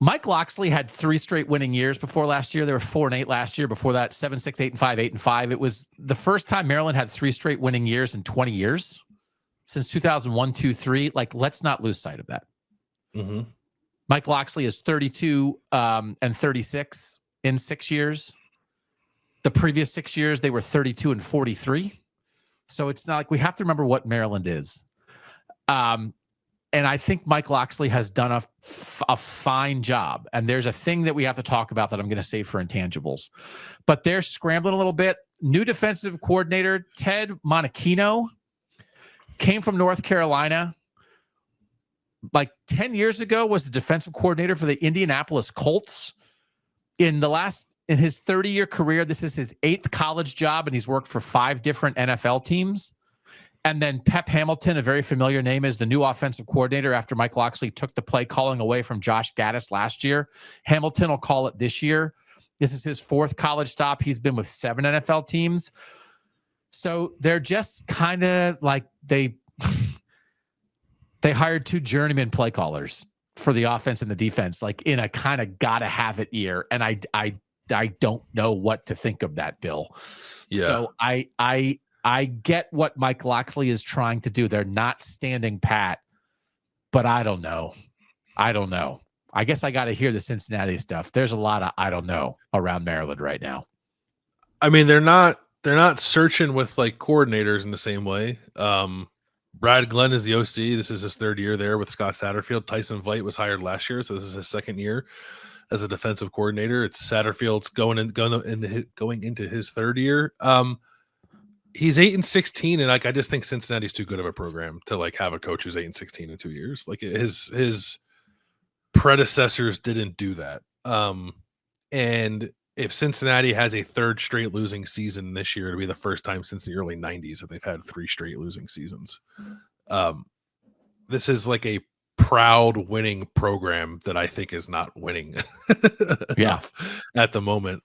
Mike Locksley had 3 straight winning years before last year. They were 4-8 last year. Before that, 7-6, 8-5, 8-5. It was the first time Maryland had 3 straight winning years in 20 years since 2001, 2, 3. Like, let's not lose sight of that. Mm-hmm. Mike Locksley is 32 and 36 in 6 years. The previous 6 years, they were 32 and 43. So it's not like we have to remember what Maryland is. And I think Mike Locksley has done a fine job. And there's a thing that we have to talk about that I'm going to save for intangibles. But they're scrambling a little bit. New defensive coordinator, Ted Monachino, came from North Carolina. Like 10 years ago, was the defensive coordinator for the Indianapolis Colts. In his 30-year career, this is his 8th college job, and he's worked for 5 different NFL teams. And then Pep Hamilton, a very familiar name, is the new offensive coordinator after Mike Locksley took the play calling away from Josh Gaddis last year. Hamilton will call it this year. This is his 4th college stop. He's been with 7 NFL teams. So they're just kind of like they hired 2 journeyman play callers for the offense and the defense, like in a kind of gotta have it year. And I don't know what to think of that, Bill. Yeah. So I get what Mike Locksley is trying to do. They're not standing pat, but I don't know. I guess I got to hear the Cincinnati stuff. There's a lot of I don't know around Maryland right now. I mean, they're not searching with like coordinators in the same way. Brad Glenn is the OC. This is his 3rd year there with Scott Satterfield. Tyson Vlight was hired last year, so this is his 2nd year as a defensive coordinator. It's Satterfield's going into his 3rd year. He's 8-16, and like I just think Cincinnati's too good of a program to like have a coach who's 8-16 in 2 years. Like his predecessors didn't do that. And if Cincinnati has a 3rd straight losing season this year, it'll be the first time since the early 90s that they've had 3 straight losing seasons. This is like a proud winning program that I think is not winning enough at the moment.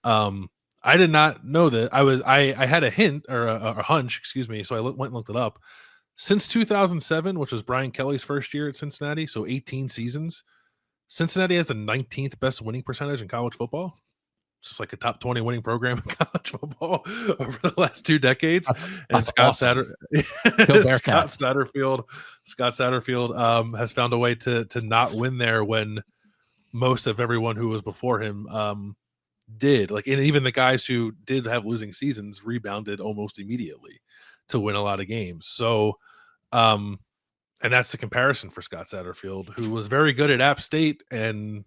I did not know that. I had a hint or a hunch, excuse me. So I went and looked it up. Since 2007, which was Brian Kelly's first year at Cincinnati, so 18 seasons, Cincinnati has the 19th best winning percentage in college football. Just like a top 20 winning program in college football over the last 2 decades. That's awesome. Scott Satterfield has found a way to not win there when most of everyone who was before him did. Like, and even the guys who did have losing seasons rebounded almost immediately to win a lot of games. So, and that's the comparison for Scott Satterfield, who was very good at App State and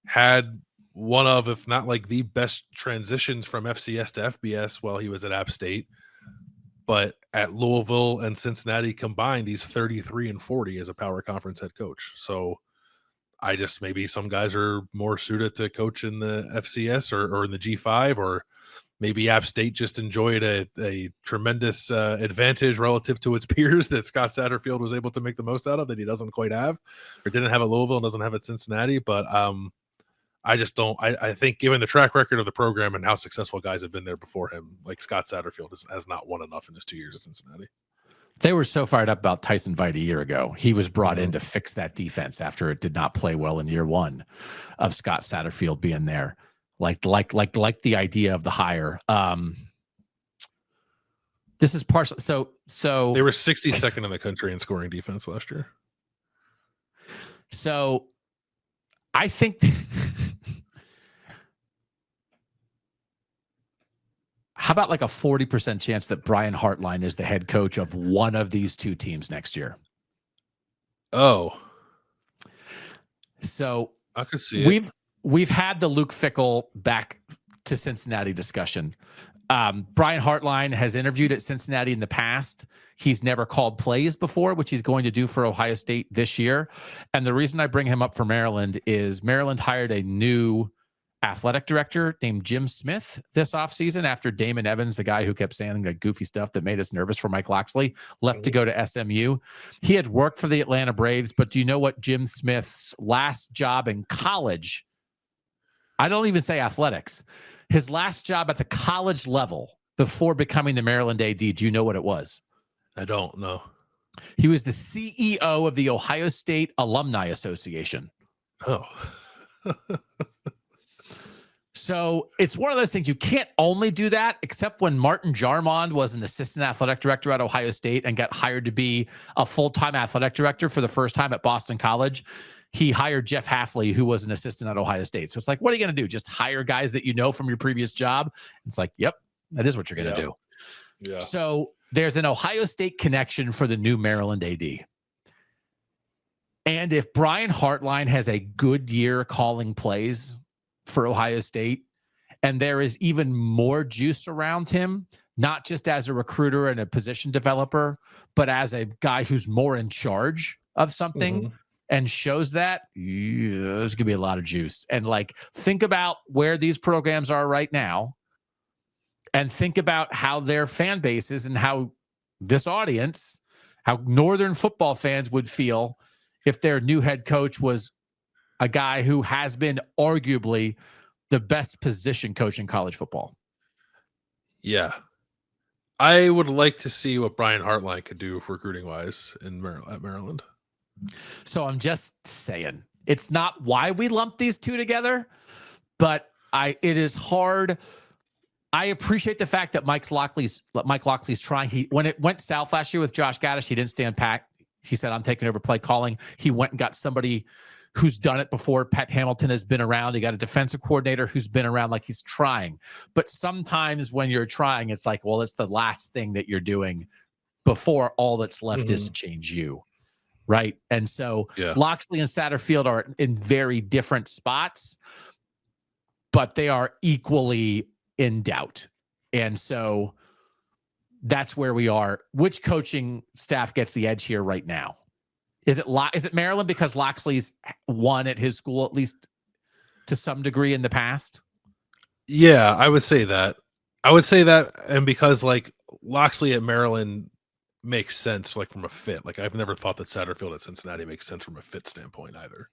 had one of, if not like the best transitions from FCS to FBS while he was at App State. But at Louisville and Cincinnati combined, he's 33-40 as a power conference head coach. So I just, maybe some guys are more suited to coach in the FCS or in the G5, or maybe App State just enjoyed a tremendous advantage relative to its peers that Scott Satterfield was able to make the most out of that he doesn't quite have, or didn't have at Louisville and doesn't have at Cincinnati. But I just don't. I think given the track record of the program and how successful guys have been there before him, like Scott Satterfield has not won enough in his 2 years at Cincinnati. They were so fired up about Tyson Vlight a year ago. He was brought in to fix that defense after it did not play well in year 1 of Scott Satterfield being there. Like the idea of the hire. This is partially so they were 62nd in the country in scoring defense last year. So I think how about like a 40% chance that Brian Hartline is the head coach of one of these 2 teams next year? Oh, so I could see we've had the Luke Fickell back to Cincinnati discussion. Brian Hartline has interviewed at Cincinnati in the past. He's never called plays before, which he's going to do for Ohio State this year. And the reason I bring him up for Maryland is Maryland hired a new athletic director named Jim Smith this offseason after Damon Evans, the guy who kept saying the goofy stuff that made us nervous for Mike Locksley, left to go to SMU. He had worked for the Atlanta Braves, but do you know what Jim Smith's last job in college? I don't even say athletics. His last job at the college level before becoming the Maryland AD, do you know what it was? I don't know. He was the CEO of the Ohio State Alumni Association. Oh. So it's one of those things you can't only do that, except when Martin Jarmond was an assistant athletic director at Ohio State and got hired to be a full-time athletic director for the first time at Boston College. He hired Jeff Hafley, who was an assistant at Ohio State. So it's like, what are you going to do? Just hire guys that you know from your previous job? It's like, yep, that is what you're going to do. Yeah. So there's an Ohio State connection for the new Maryland AD. And if Brian Hartline has a good year calling plays for Ohio State, and there is even more juice around him, not just as a recruiter and a position developer, but as a guy who's more in charge of something and shows that, there's going to be a lot of juice. And like, think about where these programs are right now and think about how their fan bases and how this audience, how Northern football fans would feel if their new head coach was a guy who has been arguably the best position coach in college football. Yeah. I would like to see what Brian Hartline could do for recruiting wise in Maryland. So I'm just saying, it's not why we lump these two together, but it is hard. I appreciate the fact that Mike Locksley's trying. When it went south last year with Josh Gaddish, he didn't stand pat. He said, I'm taking over play calling. He went and got somebody who's done it before. Pat Hamilton has been around. He got a defensive coordinator who's been around. Like, he's trying. But sometimes when you're trying, it's like, well, it's the last thing that you're doing before all that's left is to change you. Right. And so Locksley and Satterfield are in very different spots, but they are equally in doubt. And so that's where we are. Which coaching staff gets the edge here right now? Is it Maryland because Locksley's won at his school, at least to some degree in the past? Yeah, I would say that. And because like Locksley at Maryland makes sense, like from a fit. Like, I've never thought that Satterfield at Cincinnati makes sense from a fit standpoint either.